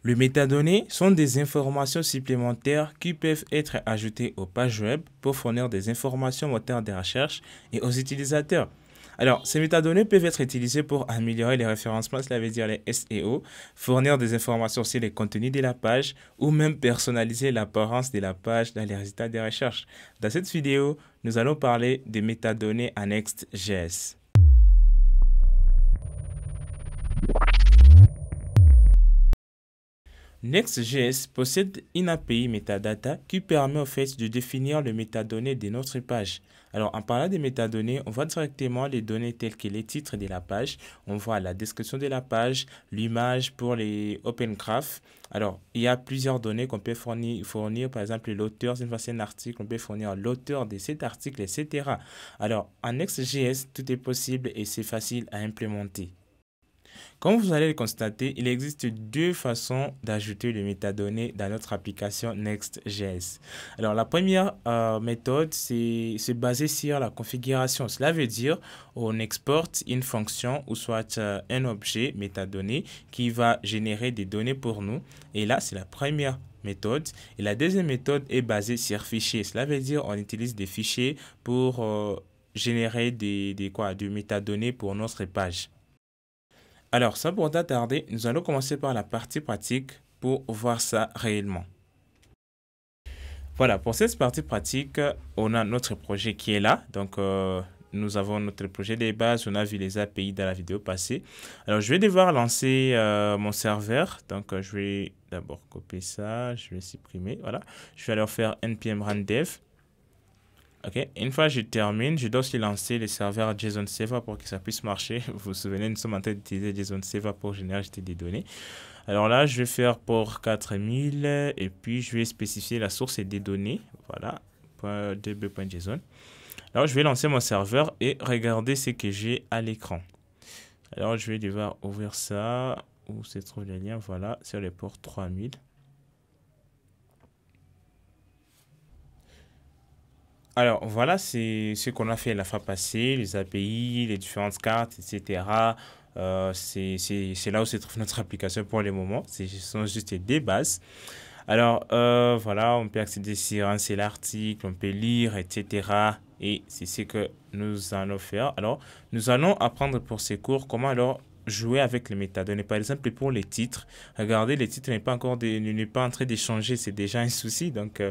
Les métadonnées sont des informations supplémentaires qui peuvent être ajoutées aux pages web pour fournir des informations aux moteurs de recherche et aux utilisateurs. Alors, ces métadonnées peuvent être utilisées pour améliorer les référencements, cela veut dire les SEO, fournir des informations sur les contenus de la page ou même personnaliser l'apparence de la page dans les résultats des recherches. Dans cette vidéo, nous allons parler des métadonnées à Next.js. Next.js possède une API metadata qui permet au fait de définir les métadonnées de notre page. Alors, en parlant des métadonnées, on voit directement les données telles que les titres de la page, on voit la description de la page, l'image pour les Open Graph. Alors, il y a plusieurs données qu'on peut fournir, par exemple l'auteur, si c'est un article, on peut fournir l'auteur de cet article, etc. Alors, en Next.js, tout est possible et c'est facile à implémenter. Comme vous allez le constater, il existe deux façons d'ajouter les métadonnées dans notre application Next.js. Alors, la première méthode, c'est basé sur la configuration. Cela veut dire on exporte une fonction ou soit un objet métadonnées qui va générer des données pour nous. Et là, c'est la première méthode. Et la deuxième méthode est basée sur fichiers. Cela veut dire on utilise des fichiers pour générer des métadonnées pour notre page. Alors, sans pour tarder, nous allons commencer par la partie pratique pour voir ça réellement. Voilà, pour cette partie pratique, on a notre projet qui est là. Donc, nous avons notre projet de base. On a vu les API dans la vidéo passée. Alors, je vais devoir lancer mon serveur. Donc, je vais d'abord copier ça. Je vais supprimer. Voilà. Je vais alors faire npm run dev. Ok, une fois que je termine, je dois aussi lancer le serveur JSON Server pour que ça puisse marcher. Vous vous souvenez, nous sommes en train d'utiliser JSON Server pour générer des données. Alors là, je vais faire port 4000 et puis je vais spécifier la source des données. Voilà, .db.json. Alors, je vais lancer mon serveur et regarder ce que j'ai à l'écran. Alors, je vais devoir ouvrir ça. Où se trouve le lien? Voilà, sur le port 3000. Alors, voilà, c'est ce qu'on a fait la fois passée, les API, les différentes cartes, etc. C'est là où se trouve notre application pour le moment. Ce sont juste des bases. Alors, voilà, on peut accéder sur un seul article, on peut lire, etc. Et c'est ce que nous allons faire. Alors, nous allons apprendre pour ces cours comment alors jouer avec les métadonnées. Par exemple, pour les titres, regardez, les titres n'est pas en train de changer, c'est déjà un souci. Donc,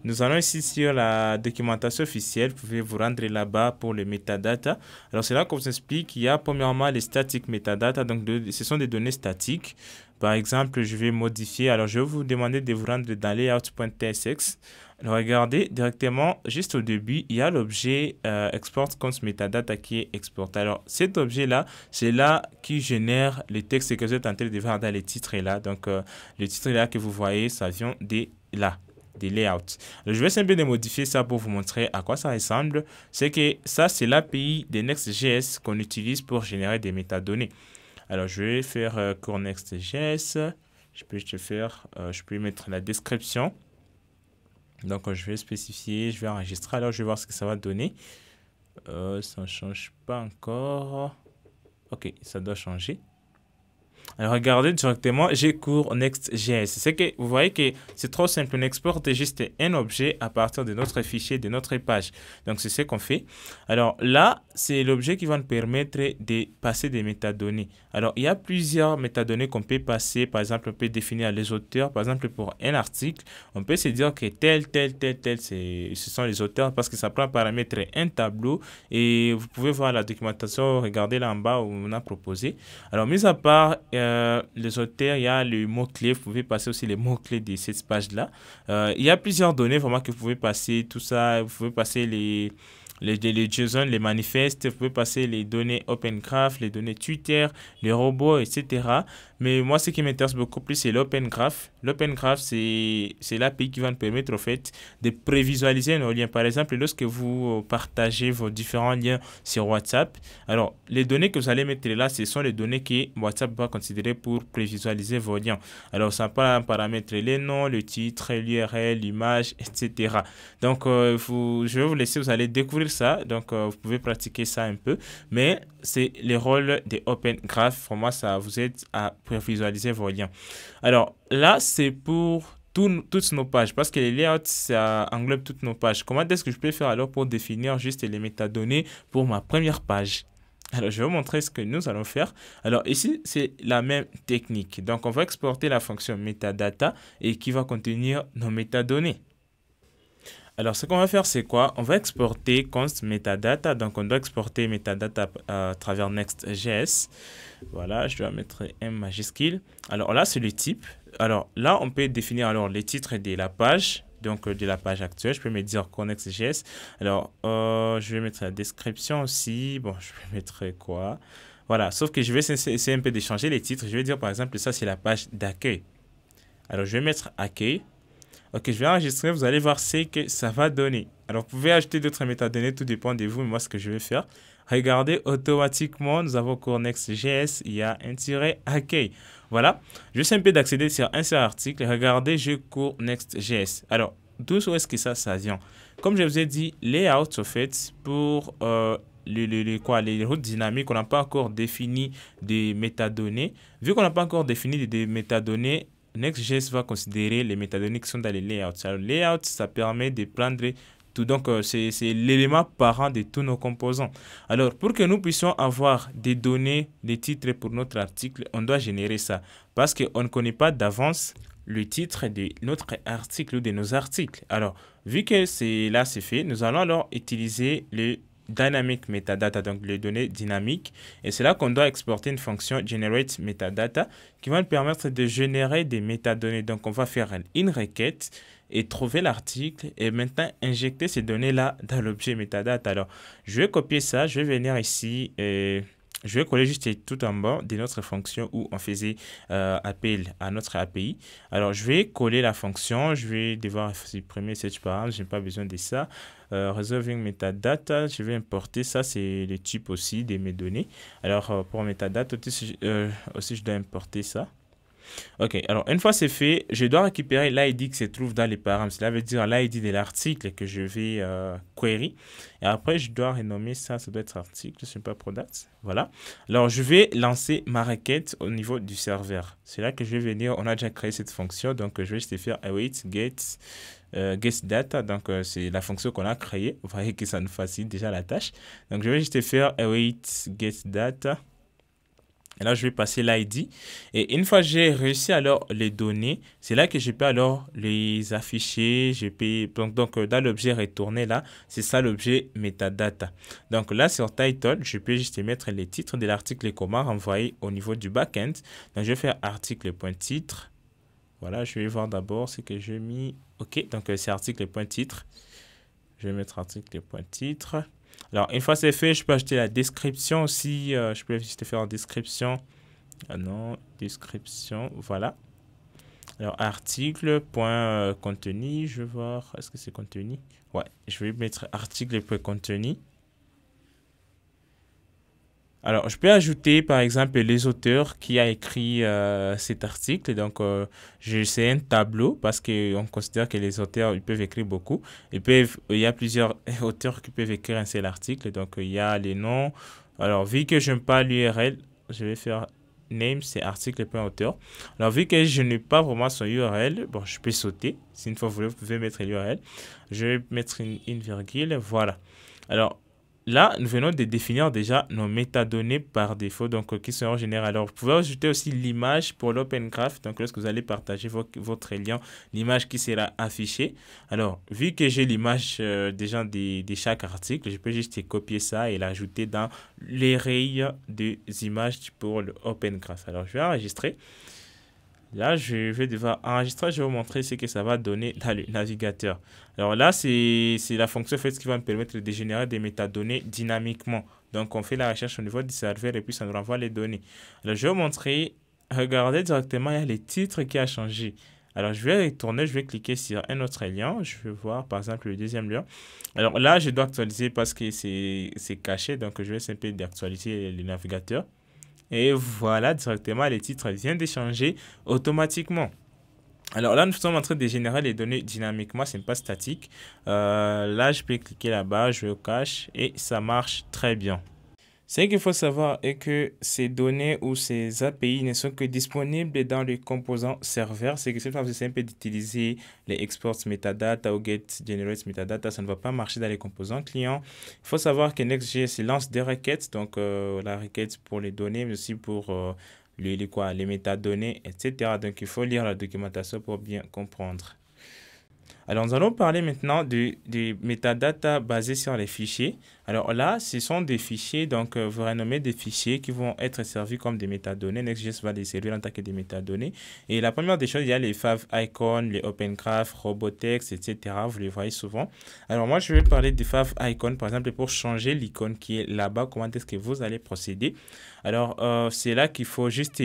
nous allons ici sur la documentation officielle. Vous pouvez vous rendre là-bas pour les métadatas. Alors, c'est là qu'on vous explique qu'il y a premièrement les statiques métadatas. Donc, ce sont des données statiques. Par exemple, je vais modifier. Alors, je vais vous demander de vous rendre dans layout.tsx. Alors, regardez directement, juste au début, il y a l'objet export cons metadata qui est exporté. Alors, cet objet-là, c'est là qui génère les textes que vous êtes en train de voir dans les titres là. Donc, le titre là que vous voyez, ça vient de là. Des layouts. Alors, je vais simplement modifier ça pour vous montrer à quoi ça ressemble. C'est que ça, c'est l'API de Next.js qu'on utilise pour générer des métadonnées. Alors, je vais faire cours Next.js. Je peux mettre la description. Donc, je vais spécifier, je vais enregistrer. Alors, je vais voir ce que ça va donner. Ça ne change pas encore. Ok, ça doit changer. Alors, regardez directement, j'ai cours Next.js. C'est que vous voyez que c'est trop simple. On exporte juste un objet à partir de notre fichier, de notre page. Donc, c'est ce qu'on fait. Alors, là, c'est l'objet qui va nous permettre de passer des métadonnées. Alors, il y a plusieurs métadonnées qu'on peut passer. Par exemple, on peut définir les auteurs. Par exemple, pour un article, on peut se dire que tel, ce sont les auteurs parce que ça prend paramètre un tableau. Et vous pouvez voir la documentation, regardez là en bas où on a proposé. Alors, mis à part les auteurs, il y a le mot-clé. Vous pouvez passer aussi les mots-clés de cette page-là. Il y a plusieurs données vraiment que vous pouvez passer. Tout ça, vous pouvez passer les JSON, les manifestes, vous pouvez passer les données Open Graph, les données Twitter, les robots, etc. Mais moi, ce qui m'intéresse beaucoup plus, c'est l'Open Graph. L'Open Graph, c'est l'API qui va nous permettre, au fait, de prévisualiser nos liens. Par exemple, lorsque vous partagez vos différents liens sur WhatsApp, alors, les données que vous allez mettre là, ce sont les données que WhatsApp va considérer pour prévisualiser vos liens. Alors, ça peut paramétrer les noms, le titre, l'URL, l'image, etc. Donc, je vais vous laisser, vous allez découvrir ça. Donc, vous pouvez pratiquer ça un peu. Mais c'est le rôle des Open Graph. Pour moi, ça vous aide à pour visualiser vos liens. Alors là, c'est pour toutes nos pages, parce que les layouts, ça englobe toutes nos pages. Comment est-ce que je peux faire alors pour définir juste les métadonnées pour ma première page? Alors, je vais vous montrer ce que nous allons faire. Alors, ici, c'est la même technique. Donc, on va exporter la fonction metadata et qui va contenir nos métadonnées. Alors, ce qu'on va faire, c'est quoi? On va exporter const metadata. Donc, on doit exporter metadata à travers Next.js. Voilà, je dois mettre M majuscule. Alors là, c'est le type. Alors là, on peut définir alors les titres de la page. Donc, de la page actuelle, je peux me dire Next.js. Alors, je vais mettre la description aussi. Bon, je vais mettre quoi? Voilà, sauf que je vais essayer un peu de changer les titres. Je vais dire, par exemple, ça, c'est la page d'accueil. Alors, je vais mettre accueil. Ok, je vais enregistrer, vous allez voir ce que ça va donner. Alors, vous pouvez ajouter d'autres métadonnées, tout dépend de vous. Mais moi, ce que je vais faire, regardez, automatiquement, nous avons Next.js, il y a un tiret accueil. Voilà, je vais un peu d'accéder sur un seul article. Regardez, je cours Next.js. Alors, d'où est-ce que ça vient? Comme je vous ai dit, layout, au fait, pour les routes dynamiques, on n'a pas encore défini des métadonnées. Vu qu'on n'a pas encore défini des métadonnées, Next.js va considérer les métadonnées qui sont dans les layouts. Alors, layout, ça permet de prendre tout. Donc, c'est l'élément parent de tous nos composants. Alors, pour que nous puissions avoir des données, des titres pour notre article, on doit générer ça. Parce qu'on ne connaît pas d'avance le titre de notre article ou de nos articles. Alors, vu que c'est fait, nous allons alors utiliser le dynamic metadata, donc les données dynamiques. Et c'est là qu'on doit exporter une fonction generate metadata qui va nous permettre de générer des métadonnées. Donc, on va faire une requête et trouver l'article et maintenant injecter ces données-là dans l'objet metadata. Alors, je vais copier ça, je vais venir ici et je vais coller juste tout en bas de notre fonction où on faisait appel à notre API. Alors, je vais coller la fonction. Je vais devoir supprimer cette paramètre. Je n'ai pas besoin de ça. Resolving metadata. Je vais importer ça. C'est le type aussi de mes données. Alors, pour metadata, aussi, je dois importer ça. Ok, alors une fois c'est fait, je dois récupérer l'ID qui se trouve dans les paramètres. Cela veut dire l'ID de l'article que je vais query. Et après, je dois renommer ça, ça doit être article, je ne sais pas product. Voilà. Alors, je vais lancer ma requête au niveau du serveur. C'est là que je vais venir, on a déjà créé cette fonction. Donc, je vais juste faire await get data. Donc, c'est la fonction qu'on a créée. Vous voyez que ça nous facilite déjà la tâche. Donc, je vais juste faire await get data. Et là, je vais passer l'ID. Et une fois que j'ai réussi alors les données, c'est là que je peux alors les afficher. Donc dans l'objet retourné là, c'est ça l'objet metadata. Donc là, sur title, je peux juste mettre les titres de l'article et comment renvoyer au niveau du backend. Donc, je vais faire article.titre. Voilà, je vais voir d'abord ce que j'ai mis. OK, donc c'est article.titre. Je vais mettre article.titre. Alors, une fois c'est fait, je peux ajouter la description aussi. Je peux juste faire en description. Ah non, description, voilà. Alors, article.contenu, je vais voir, est-ce que c'est contenu? Ouais, je vais mettre article.contenu. Alors, je peux ajouter, par exemple, les auteurs qui a écrit cet article. Donc, c'est un tableau parce qu'on considère que les auteurs, ils peuvent écrire beaucoup. Il y a plusieurs auteurs qui peuvent écrire un seul article. Donc, il y a les noms. Alors, vu que je n'aime pas l'URL, je vais faire name, c'est article.auteur. Alors, vu que je n'ai pas vraiment son URL, bon, je peux sauter. Si une fois vous pouvez mettre l'URL. Je vais mettre une virgule. Voilà. Alors, là, nous venons de définir déjà nos métadonnées par défaut, donc qui seront générées. Alors, vous pouvez ajouter aussi l'image pour l'Open Graph. Donc, lorsque vous allez partager votre lien, l'image qui sera affichée. Alors, vu que j'ai l'image déjà de chaque article, je peux juste copier ça et l'ajouter dans les rayons des images pour l'Open Graph. Alors, je vais enregistrer. Là, je vais devoir enregistrer. Je vais vous montrer ce que ça va donner dans le navigateur. Alors là, c'est la fonction fait qui va me permettre de générer des métadonnées dynamiquement. Donc, on fait la recherche au niveau du serveur et puis ça nous renvoie les données. Alors, je vais vous montrer. Regardez directement, il y a les titres qui a changé. Alors, je vais retourner, je vais cliquer sur un autre lien. Je vais voir, par exemple, le deuxième lien. Alors là, je dois actualiser parce que c'est caché. Donc, je vais simplement d'actualiser le navigateur. Et voilà, directement, les titres viennent de changer automatiquement. Alors là, nous sommes en train de générer les données dynamiquement, ce n'est pas statique. Là, je peux cliquer là-bas, je vais au cache et ça marche très bien. Ce qu'il faut savoir est que ces données ou ces API ne sont que disponibles dans les composants serveurs. C'est que c'est pas simple d'utiliser les exports metadata ou get generate metadata. Ça ne va pas marcher dans les composants clients. Il faut savoir que Next.js lance des requêtes. Donc, la requête pour les données, mais aussi pour les métadonnées, etc. Donc, il faut lire la documentation pour bien comprendre. Alors, nous allons parler maintenant des métadatas basés sur les fichiers. Alors là, ce sont des fichiers, donc vous renommez des fichiers qui vont être servis comme des métadonnées. Next.js va les servir en tant que des métadonnées. Et la première des choses, il y a les favicon, les opengraph, robotext, etc. Vous les voyez souvent. Alors moi, je vais parler des favicon, par exemple, pour changer l'icône qui est là-bas. Comment est-ce que vous allez procéder? Alors, c'est là qu'il faut juste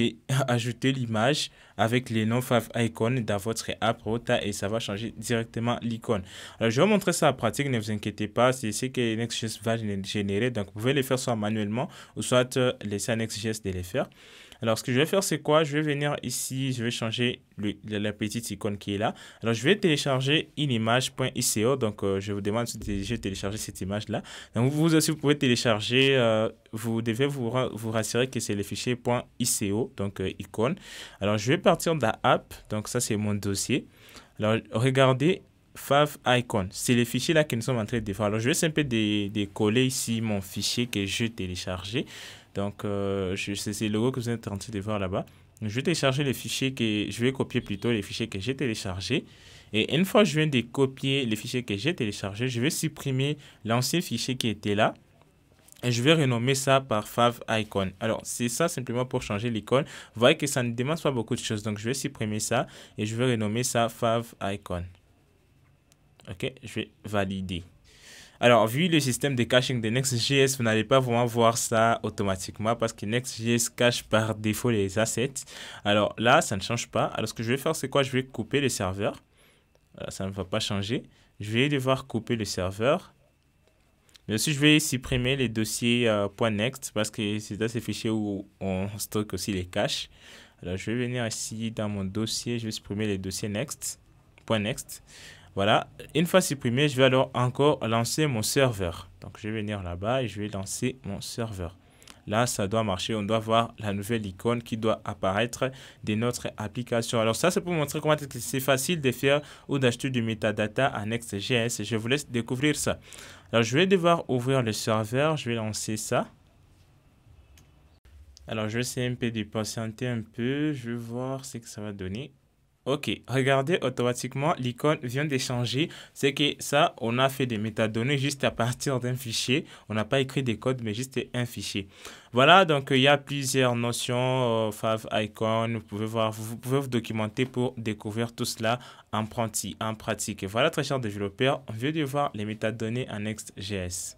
ajouter l'image avec les noms favicon dans votre app Rota et ça va changer directement l'icône. Alors, je vais vous montrer ça en pratique, ne vous inquiétez pas. C'est ce que Next.js va générer. Donc, vous pouvez les faire soit manuellement ou soit laisser à Next.js de les faire. Alors, ce que je vais faire, c'est quoi? Je vais venir ici, je vais changer la petite icône qui est là. Alors, je vais télécharger une image.ico. Donc, je vous demande de télécharger cette image-là. Donc, vous aussi, vous pouvez télécharger, vous devez vous rassurer que c'est le fichier .ico, donc icône. Alors, je vais partir de la app. Donc, ça, c'est mon dossier. Alors, regardez, favicon, c'est le fichier là que nous sommes en train de faire. Alors, je vais simplement décoller ici mon fichier que je téléchargé. Donc, c'est le logo que vous êtes en train de voir là-bas. Je vais télécharger les fichiers je vais copier plutôt les fichiers que j'ai téléchargés. Et une fois que je viens de copier les fichiers que j'ai téléchargés, je vais supprimer l'ancien fichier qui était là. Et je vais renommer ça par favicon. Alors, c'est ça simplement pour changer l'icône. Vous voyez que ça ne demande pas beaucoup de choses. Donc, je vais supprimer ça et je vais renommer ça favicon. OK, je vais valider. Alors, vu le système de caching de Next.js, vous n'allez pas vraiment voir ça automatiquement parce que Next.js cache par défaut les assets. Alors là, ça ne change pas. Alors, ce que je vais faire, c'est quoi? Je vais couper le serveur. Ça ne va pas changer. Je vais devoir couper le serveur. Mais aussi, je vais supprimer les dossiers .next parce que c'est dans ces fichiers où on stocke aussi les caches. Alors, je vais venir ici dans mon dossier. Je vais supprimer les dossiers .next. Voilà, une fois supprimé, je vais alors encore lancer mon serveur. Donc, je vais venir là-bas et je vais lancer mon serveur. Là, ça doit marcher. On doit voir la nouvelle icône qui doit apparaître de notre application. Alors, ça, c'est pour montrer comment c'est facile de faire ou d'acheter du metadata à Next.js. Je vous laisse découvrir ça. Alors, je vais devoir ouvrir le serveur. Je vais lancer ça. Alors, je vais essayer un peu de patienter un peu. Je vais voir ce que ça va donner. Ok, regardez, automatiquement, l'icône vient de changer. C'est que ça, on a fait des métadonnées juste à partir d'un fichier. On n'a pas écrit des codes, mais juste un fichier. Voilà, donc il y a plusieurs notions, favicon. Vous pouvez voir, vous pouvez vous documenter pour découvrir tout cela en pratique. Et voilà, très chers développeurs, on vient de voir les métadonnées en Next.js.